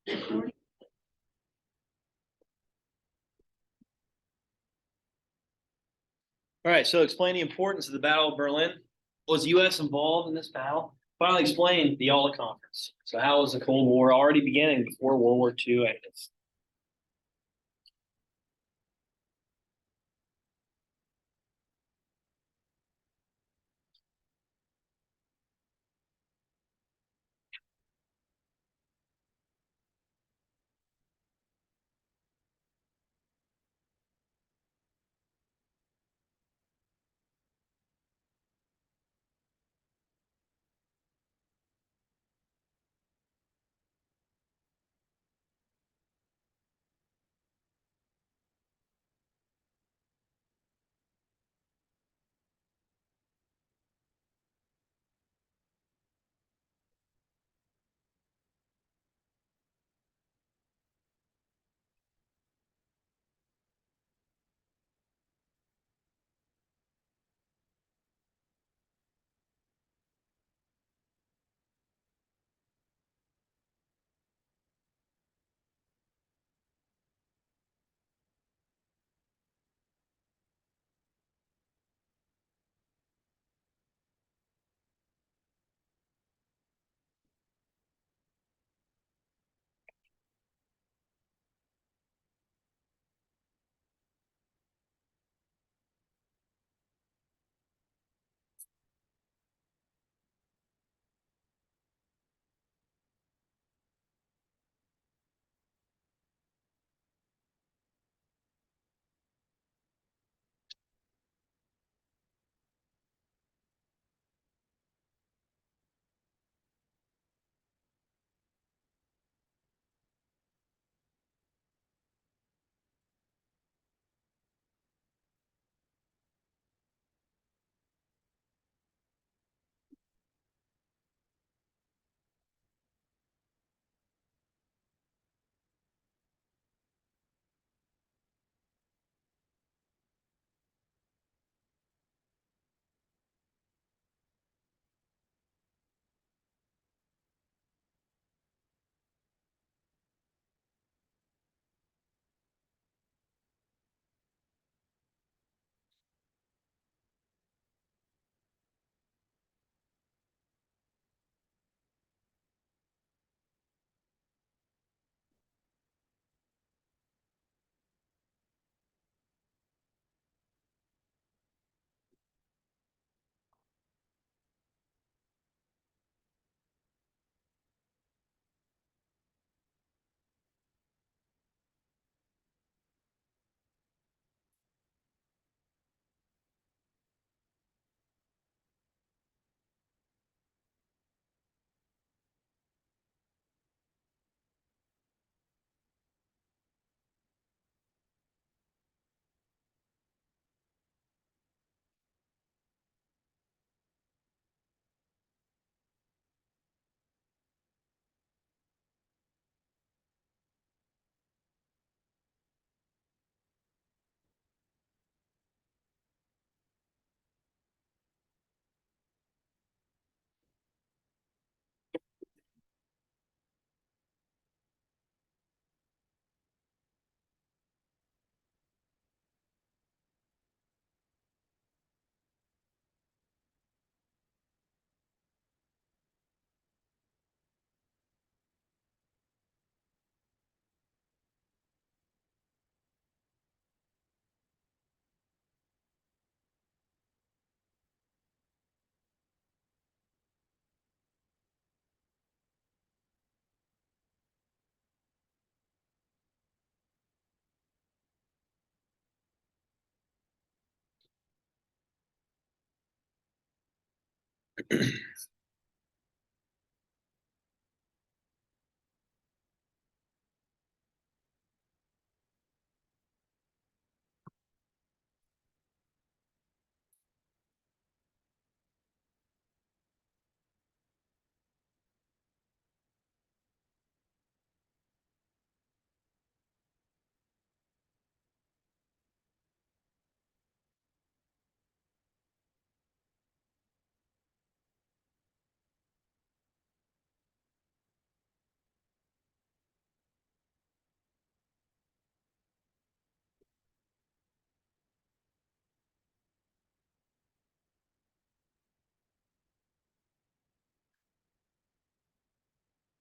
All right, so explain the importance of the Battle of Berlin. Was the U.S. involved in this battle? Finally, explain the Yalta Conference. So, how was the Cold War already beginning before World War II ended?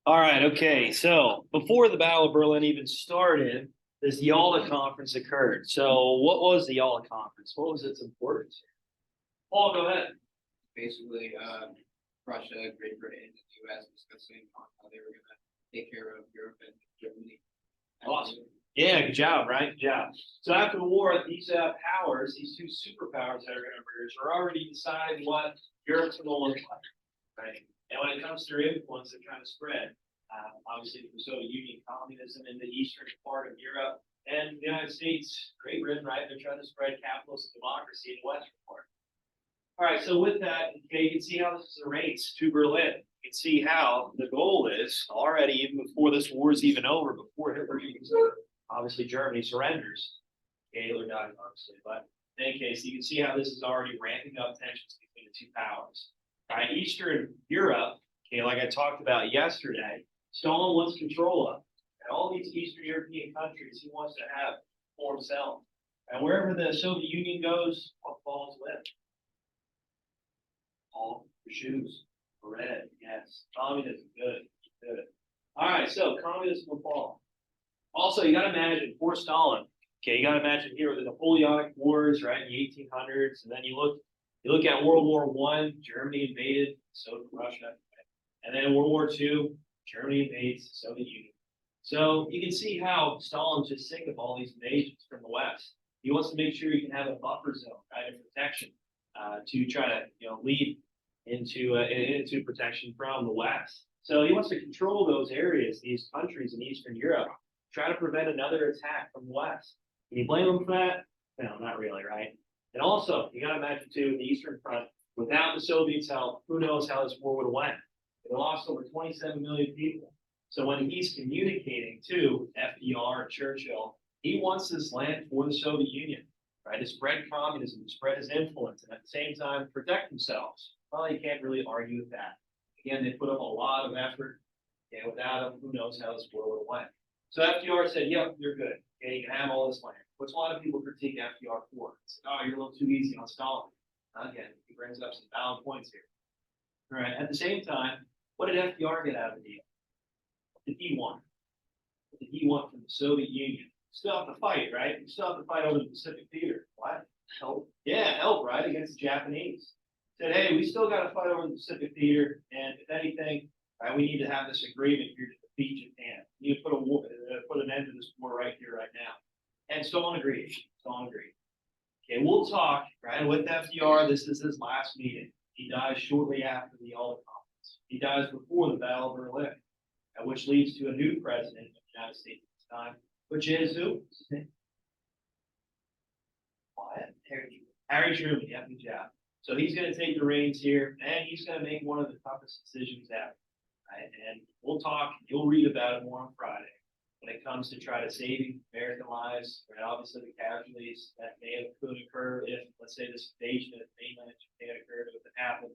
All right, okay. So before the Battle of Berlin even started, this Yalta conference occurred. So what was the Yalta conference? What was its importance? Paul, go ahead. Basically, Russia, Great Britain, and the U.S. discussing on how they were going to take care of Europe and Germany. Awesome. Yeah, good job, right? Good job. So after the war, these powers, these two superpowers that are going to emerge, are already deciding what Europe's going to look like, right? And when it comes to their influence, they're trying to spread. Obviously, the Soviet Union, communism in the eastern part of Europe, and the United States, Great Britain, right? They're trying to spread capitalism and democracy in the western part. All right, so with that, okay, you can see how this is a race to Berlin. You can see how the goal is already, even before this war is even over, before Hitler even, obviously Germany surrenders. Okay, Hitler died, obviously, but in any case, you can see how this is already ramping up tensions between the two powers. All right, Eastern Europe, okay, like I talked about yesterday, Stalin wants control of. And all these Eastern European countries he wants to have for himself. And wherever the Soviet Union goes, what falls with? All for shoes, for red, yes. Communism, good, good. All right, so communism will fall. Also, you got to imagine for Stalin. Okay, you got to imagine here the Napoleonic Wars, right, in the 1800s, and then you look at World War I. Germany invaded, so did Russia, and then in World War II, Germany invades the Soviet Union. So you can see how Stalin's just sick of all these invasions from the West. He wants to make sure he can have a buffer zone, right, of protection to try to lead into protection from the West. So he wants to control those areas, these countries in Eastern Europe, try to prevent another attack from the West. Can you blame him for that? No, not really, right? And also, you got to imagine too, in the Eastern Front, without the Soviets' help, who knows how this war would have went? They lost over 27 million people. So when he's communicating to FDR and Churchill, he wants this land for the Soviet Union, right? To spread communism, to spread his influence, and at the same time protect themselves. Well, you can't really argue with that. Again, they put up a lot of effort. Okay, without them, who knows how this war would have went. So FDR said, yep, you're good. Okay, you can have all this land. Which a lot of people critique FDR for. It's like, oh, you're a little too easy on Stalin. Again, he brings up some valid points here. All right, at the same time, what did FDR get out of the deal? What did he want? What did he want from the Soviet Union? Still have to fight, right? You still have to fight over the Pacific Theater. What? Help? Yeah, help, right? Against the Japanese. Said, hey, we still got to fight over the Pacific Theater, and if anything, right, we need to have this agreement here to defeat Japan. We need to put an end to this war right here, right now. And Stalin agreed. Stalin agreed. Okay, we'll talk, right, with FDR. This is his last meeting. He dies shortly after the Yalta Conference. He dies before the Battle of Berlin, which leads to a new president of the United States at this time, which is who? What? Harry Truman. Yeah, good job. So he's going to take the reins here, and he's going to make one of the toughest decisions ever. Right? And we'll talk. You'll read about it more on Friday when it comes to try to saving American lives. Right? Obviously, the casualties that could occur if, let's say, this invasion of mainland Japan occurred, if it happened.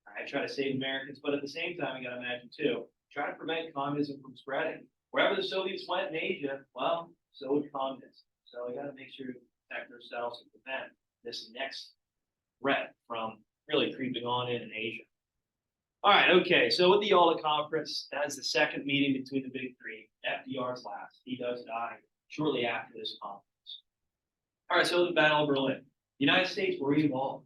I try to save Americans, but at the same time, you got to imagine too, try to prevent communism from spreading. Wherever the Soviets went in Asia, well, so would communism. So we got to make sure to protect ourselves and prevent this next threat from really creeping on in Asia. All right, okay. So with the Yalta Conference, that is the second meeting between the big three. FDR's last. He does die shortly after this conference. All right, so the Battle of Berlin. The United States were involved.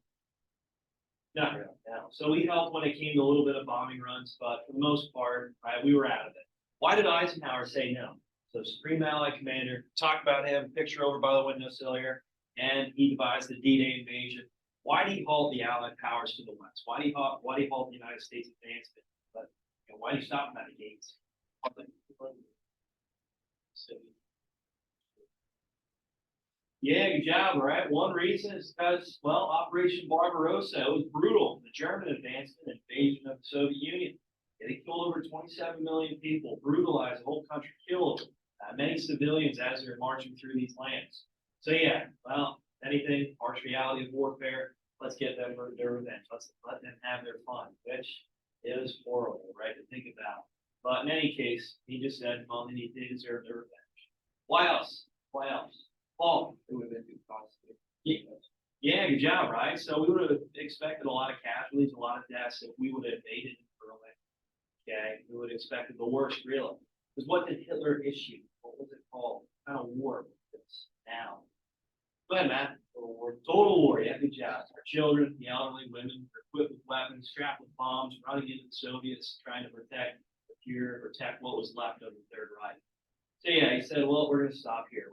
Not really, no. So we helped when it came to a little bit of bombing runs, but for the most part, right, we were out of it. Why did Eisenhower say no? So Supreme Allied Commander, talk about him, picture over by the windowsill here, and he devised the D-Day invasion. Why did he halt the Allied powers to the west? Why did he halt the United States advancement? But why did he stop them at the gates? Yeah, good job, right? One reason is because, well, Operation Barbarossa, it was brutal. The German advancement and invasion of the Soviet Union. They killed over 27 million people, brutalized the whole country, killed many civilians as they're marching through these lands. So yeah, well, anything, harsh reality of warfare, let's get them their revenge. Let's let them have their fun, which is horrible, right, to think about. But in any case, he just said, well, they deserve their revenge. Why else? Why else? Paul. It would have been too costly. Yeah, good job, right? So we would have expected a lot of casualties, a lot of deaths if we would have invaded Berlin. Okay, we would have expected the worst, really. Because what did Hitler issue? What was it called? What kind of war was this now? Go ahead, Matt. Total war. Total war. Yeah, good job. Our children, the elderly, women are equipped with weapons, strapped with bombs, running into the Soviets, trying to protect the Fuhrer, protect what was left of the Third Reich. So yeah, he said, well, we're going to stop here.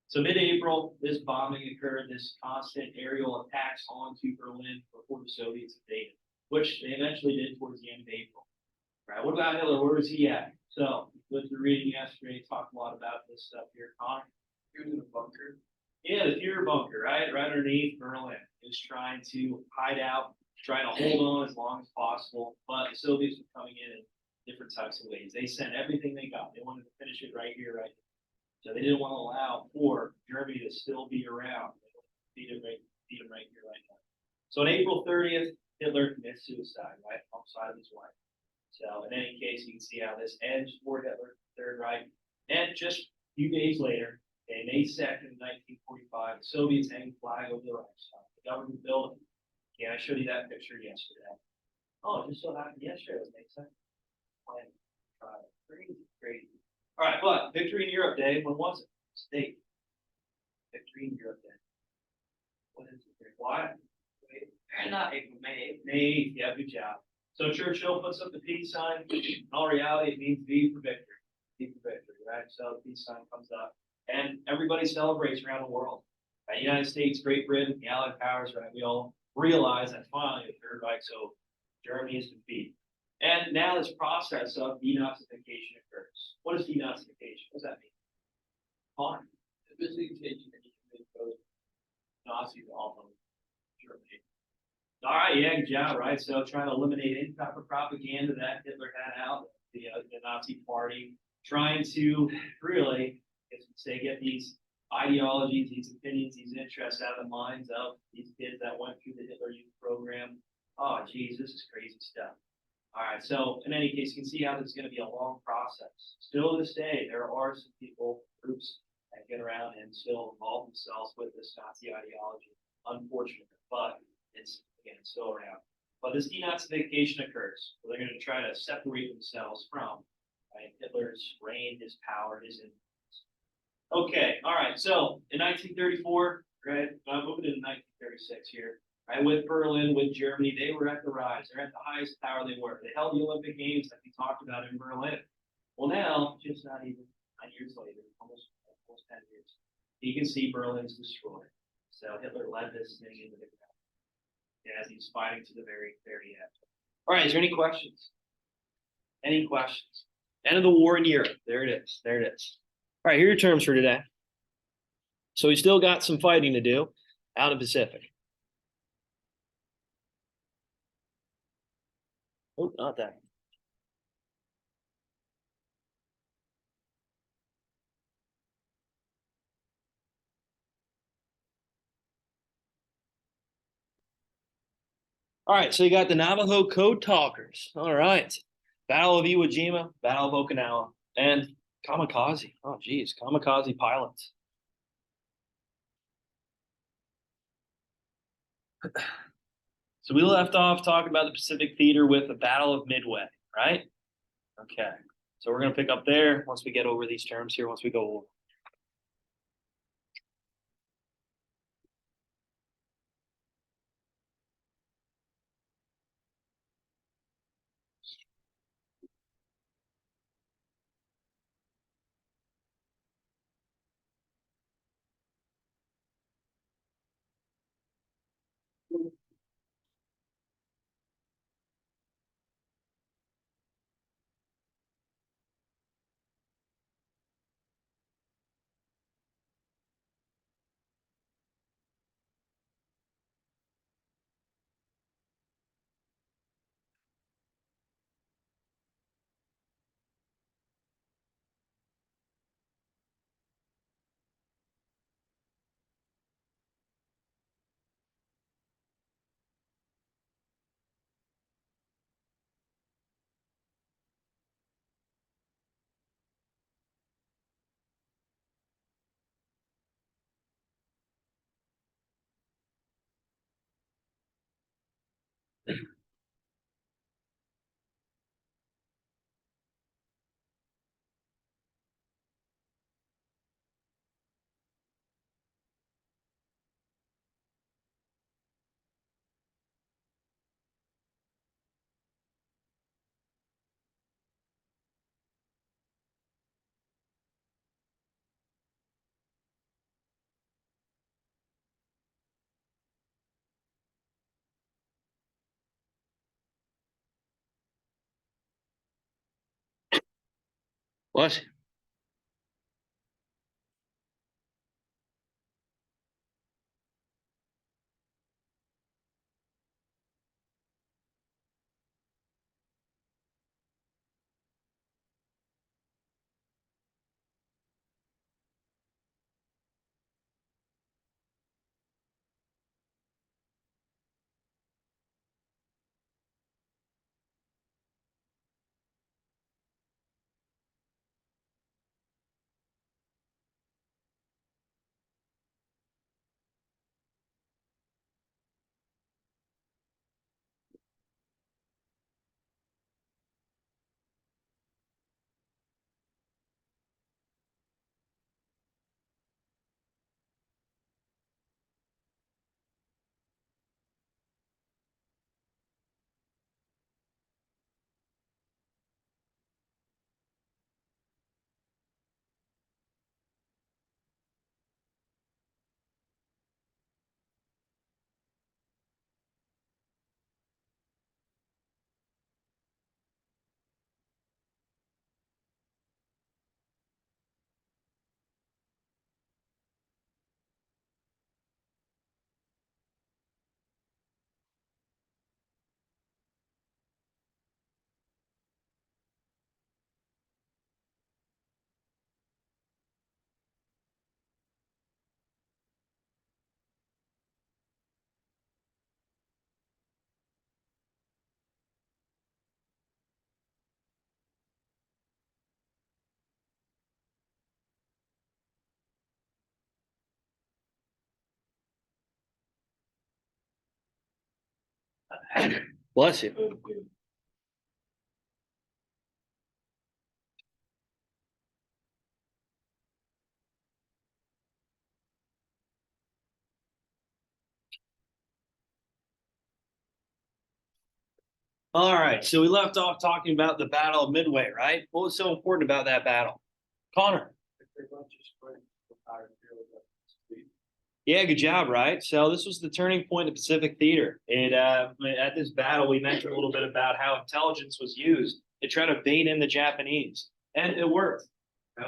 So mid-April, this bombing occurred, this constant aerial attacks onto Berlin before the Soviets invaded, which they eventually did towards the end of April. Right? What about Hitler? Where was he at? So, with the reading yesterday, talked a lot about this stuff here. Connor? He was in a bunker. Yeah, the Fuhrer bunker, right? Right underneath Berlin. He was trying to hide out, trying to hold on as long as possible. But the Soviets were coming in different types of ways. They sent everything they got. They wanted to finish it right here, right here. So they didn't want to allow for Germany to still be around. They wanted to beat them right here, right now. So on April 30th, Hitler commits suicide, right, alongside of his wife. So in any case, you can see how this ends for Hitler, Third Reich. And just a few days later, okay, May 2nd, 1945, the Soviets hang the flag over the Reichstag, the government building. Yeah, I showed you that picture yesterday. Oh, it just so happened yesterday was May 2nd. Crazy, crazy. All right, but Victory in Europe Day, when was it? State. Victory in Europe Day. What is it? Why? Not April, May. May 8th, yeah, good job. So Churchill puts up the peace sign. In all reality, it means V for victory. V for victory, right? So the peace sign comes up. And everybody celebrates around the world. Right? United States, Great Britain, the Allied powers, right? We all realize that finally the Third Reich, so Germany is defeated. And now this process of denazification occurs. What is denazification? What does that mean? Fine. The basically taking those Nazis off of Germany. All right, yeah, good job, right? So trying to eliminate any type of propaganda that Hitler had out, the Nazi party, trying to really, say, get these ideologies, these opinions, these interests out of the minds of these kids that went through the Hitler Youth program. Oh, geez, this is crazy stuff. All right, so in any case, you can see how this is going to be a long process. Still to this day, there are some people, groups that get around and still involve themselves with this Nazi ideology. Unfortunately, but it's, again, it's still around. But this denazification occurs. So they're going to try to separate themselves from Hitler's reign, his power, his influence. Okay, all right. So in 1934, right, I'm moving into 1936 here. Right, with Berlin, with Germany, they were at the rise. They're at the highest power they were. They held the Olympic Games that we talked about in Berlin. Well, now, just not even 9 years later, almost 10 years, you can see Berlin's destroyed. So Hitler led this thing into the ground as he's fighting to the very, very end. All right, is there any questions? Any questions? End of the war in Europe. There it is. There it is. All right, here are your terms for today. So we still got some fighting to do out in the Pacific. Oh, not that. All right, so you got the Navajo Code Talkers. All right. Battle of Iwo Jima, Battle of Okinawa, and kamikaze. Oh, geez, kamikaze pilots. So we left off talking about the Pacific Theater with the Battle of Midway, right? Okay. So we're going to pick up there once we get over these terms here, once we go over. What? Bless you. All right, so we left off talking about the Battle of Midway, right? What was so important about that battle? Connor. Yeah, good job, right? So this was the turning point of Pacific Theater. At this battle, we mentioned a little bit about how intelligence was used to try to bait in the Japanese, and it worked.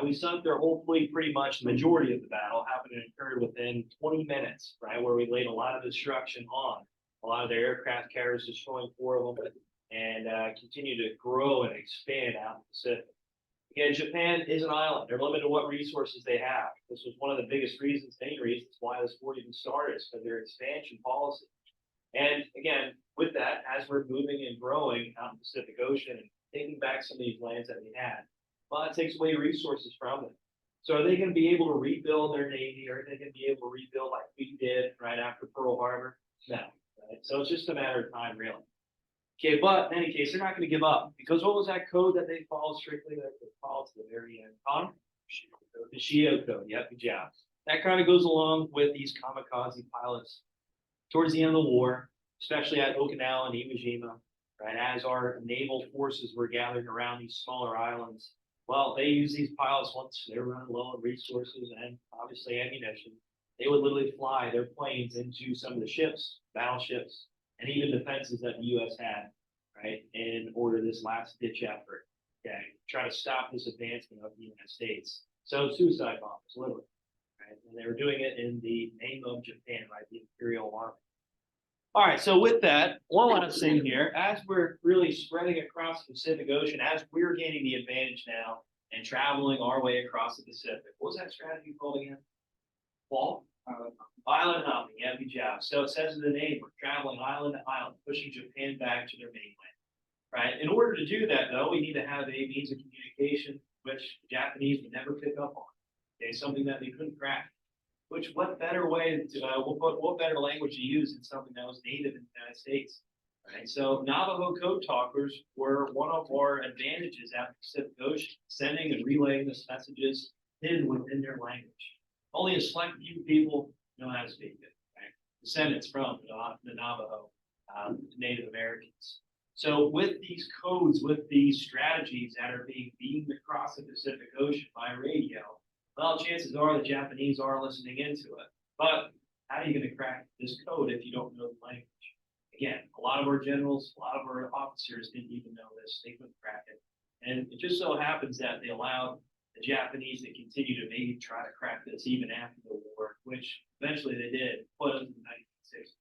We sunk their whole fleet pretty much. The majority of the battle happened and occurred within 20 minutes, right, where we laid a lot of destruction on a lot of their aircraft carriers, destroying 4 of them, and continue to grow and expand out in the Pacific. Again, Japan is an island. They're limited to what resources they have. This was one of the biggest reasons, main reasons why this war even started, is because their expansion policy. And again, with that, as we're moving and growing out in the Pacific Ocean and taking back some of these lands that we had, well, it takes away resources from them. So are they going to be able to rebuild their navy? Are they going to be able to rebuild like we did right after Pearl Harbor? No. Right? So it's just a matter of time, really. Okay, but in any case, they're not going to give up, because what was that code that they followed strictly, that they followed to the very end? Connor? The Shield code. Yep, good job. That kind of goes along with these kamikaze pilots towards the end of the war, especially at Okinawa and Iwo Jima, right? As our naval forces were gathering around these smaller islands, well, they use these pilots once they're running low on resources and obviously ammunition. They would literally fly their planes into some of the ships, battleships, and even defenses that the U.S. had, right, in order this last ditch effort, okay, try to stop this advancement of the United States. So suicide bombers, literally, right, and they were doing it in the name of Japan, right, the Imperial Army. All right, so with that, one last thing here, as we're really spreading across the Pacific Ocean, as we're gaining the advantage now and traveling our way across the Pacific, what was that strategy called again? Paul? Island hopping, yeah, good job. So it says in the name, we're traveling island to island, pushing Japan back to their mainland, right? In order to do that, though, we need to have a means of communication which the Japanese would never pick up on. Okay, something that they couldn't crack. Which, what better way to, what better language to use than something that was native in the United States, right? So Navajo code talkers were one of our advantages at the Pacific Ocean, sending and relaying these messages hidden within their language. Only a select few people know how to speak it, right? Descendants from the Navajo Native Americans. So with these codes, with these strategies that are being beamed across the Pacific Ocean by radio, well, chances are the Japanese are listening into it. But how are you going to crack this code if you don't know the language? Again, a lot of our generals, a lot of our officers didn't even know this. They couldn't crack it. And it just so happens that they allowed the Japanese to continue to maybe try to crack this even after the war, which eventually they did, put us in the 1960s.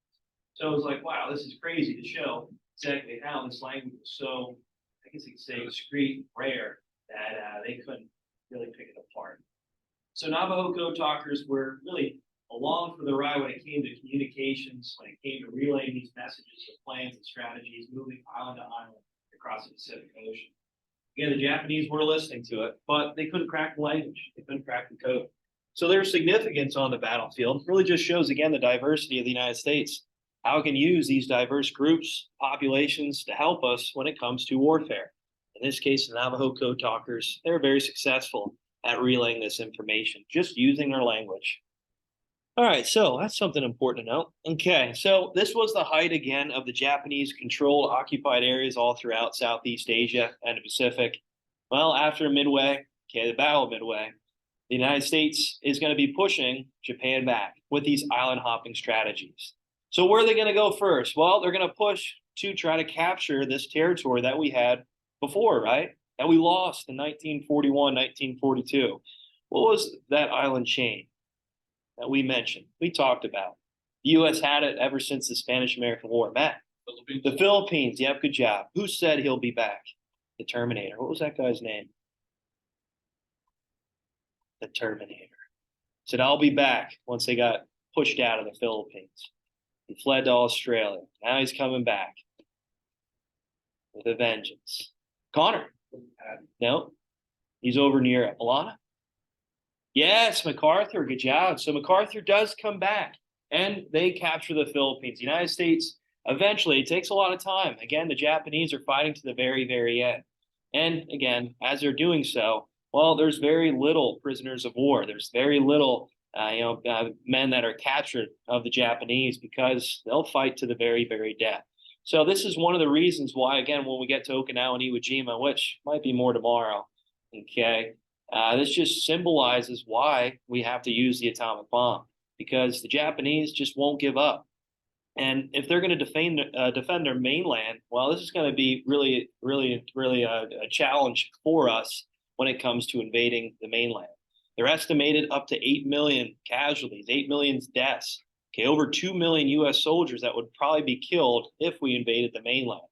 So it was like, wow, this is crazy to show exactly how this language was so, I guess you could say, discreet and rare that they couldn't really pick it apart. So Navajo code talkers were really along for the ride when it came to communications, when it came to relaying these messages of plans and strategies, moving island to island across the Pacific Ocean. Again, the Japanese were listening to it, but they couldn't crack the language. They couldn't crack the code. So their significance on the battlefield really just shows, again, the diversity of the United States. How it can use these diverse groups, populations to help us when it comes to warfare. In this case, the Navajo code talkers, they're very successful at relaying this information, just using their language. All right, so that's something important to note. Okay, so this was the height again of the Japanese controlled occupied areas all throughout Southeast Asia and the Pacific. Well, after Midway, okay, the Battle of Midway, the United States is going to be pushing Japan back with these island hopping strategies. So where are they going to go first? Well, they're going to push to try to capture this territory that we had before, right? That we lost in 1941, 1942. What was that island chain that we mentioned? We talked about. The U.S. had it ever since the Spanish-American War. Matt, the Philippines. Yep, good job. Who said he'll be back? The Terminator. What was that guy's name? The Terminator. Said, I'll be back once they got pushed out of the Philippines. He fled to Australia. Now he's coming back with a vengeance. Connor. No, he's over in Europe. Alana? Yes, MacArthur. Good job. So MacArthur does come back and they capture the Philippines. The United States, eventually, it takes a lot of time. Again, the Japanese are fighting to the very, very end. And again, as they're doing so, well, there's very little prisoners of war. There's very little men that are captured of the Japanese because they'll fight to the very, very death. So this is one of the reasons why, again, when we get to Okinawa and Iwo Jima, which might be more tomorrow, okay, this just symbolizes why we have to use the atomic bomb, because the Japanese just won't give up. And if they're going to defend their mainland, well, this is going to be really, really, really a challenge for us when it comes to invading the mainland. They're estimated up to 8 million casualties, 8 million deaths. Okay, over 2 million U.S. soldiers that would probably be killed if we invaded the mainland.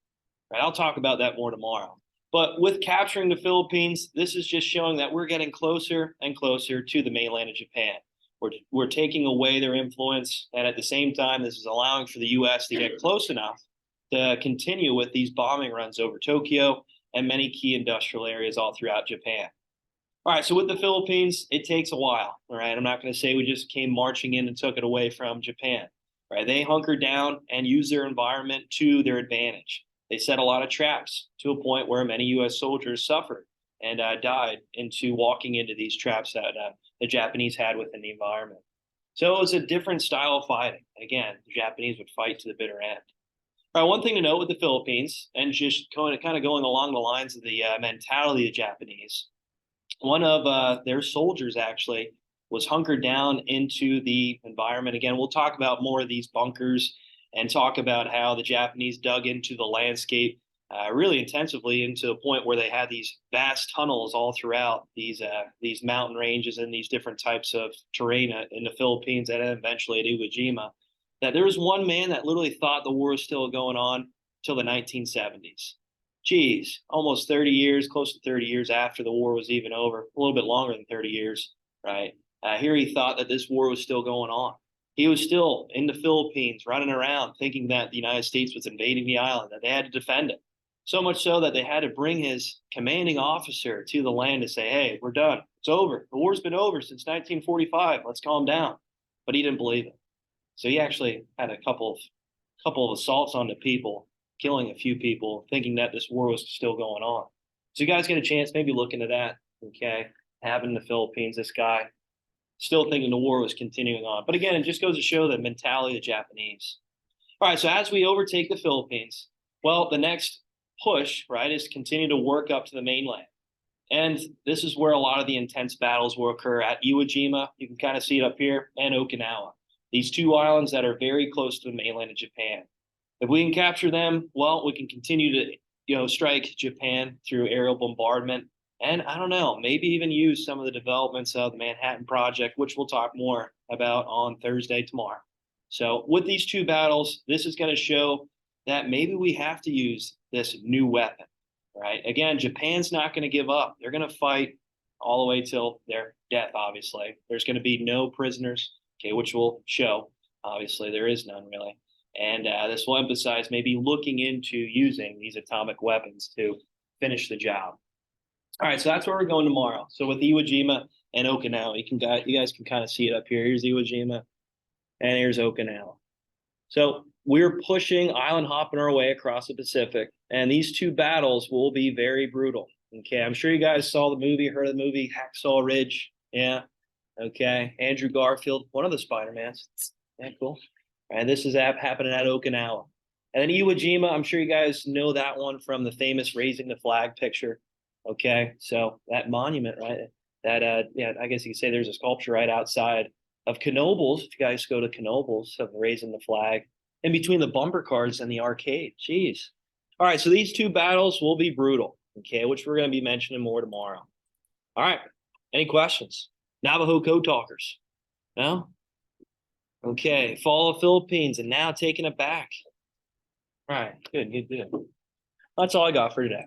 Right, I'll talk about that more tomorrow. But with capturing the Philippines, this is just showing that we're getting closer and closer to the mainland of Japan. We're taking away their influence, and at the same time, this is allowing for the U.S. to get close enough to continue with these bombing runs over Tokyo and many key industrial areas all throughout Japan. All right, so with the Philippines, it takes a while. All right, I'm not going to say we just came marching in and took it away from Japan. All right, they hunkered down and used their environment to their advantage. They set a lot of traps to a point where many U.S. soldiers suffered and died into walking into these traps that the Japanese had within the environment. So it was a different style of fighting. Again, the Japanese would fight to the bitter end. All right, one thing to note with the Philippines, and just kind of going along the lines of the mentality of the Japanese, one of their soldiers actually was hunkered down into the environment. Again, we'll talk about more of these bunkers and talk about how the Japanese dug into the landscape really intensively, into a point where they had these vast tunnels all throughout these mountain ranges and these different types of terrain in the Philippines and eventually at Iwo Jima. That there was one man that literally thought the war was still going on till the 1970s. Geez, almost 30 years, close to 30 years after the war was even over, a little bit longer than 30 years, right? Here he thought that this war was still going on. He was still in the Philippines running around thinking that the United States was invading the island, that they had to defend it. So much so that they had to bring his commanding officer to the land to say, hey, we're done. It's over. The war's been over since 1945. Let's calm down. But he didn't believe it. So he actually had a couple of assaults on the people, killing a few people, thinking that this war was still going on. So you guys get a chance, maybe look into that, okay? Happened in the Philippines, this guy still thinking the war was continuing on. But again, it just goes to show the mentality of the Japanese. All right, so as we overtake the Philippines, well, the next push, right, is to continue to work up to the mainland. And this is where a lot of the intense battles will occur at Iwo Jima. You can kind of see it up here, and Okinawa. These two islands that are very close to the mainland of Japan. If we can capture them, well, we can continue to strike Japan through aerial bombardment. And I don't know, maybe even use some of the developments of the Manhattan Project, which we'll talk more about on Thursday tomorrow. So with these two battles, this is going to show that maybe we have to use this new weapon, right? Again, Japan's not going to give up. They're going to fight all the way till their death, obviously. There's going to be no prisoners, okay, which will show. Obviously, there is none really. And this will emphasize maybe looking into using these atomic weapons to finish the job. All right, so that's where we're going tomorrow. So with Iwo Jima and Okinawa, you guys can kind of see it up here. Here's Iwo Jima, and here's Okinawa. So we're pushing island hopping our way across the Pacific, and these two battles will be very brutal. Okay, I'm sure you guys saw the movie, heard of the movie Hacksaw Ridge. Yeah. Okay, Andrew Garfield, one of the Spider-Mans. Yeah, cool. And this is happening at Okinawa. And then Iwo Jima, I'm sure you guys know that one from the famous raising the flag picture. Okay, so that monument, right? That yeah, I guess you could say there's a sculpture right outside of Knoebels. If you guys go to Knoebels, of raising the flag in between the bumper cars and the arcade. Jeez. All right, so these two battles will be brutal. Okay, which we're going to be mentioning more tomorrow. All right, any questions? Navajo code talkers? No? Okay, fall of Philippines and now taking it back. All right, good. That's all I got for today.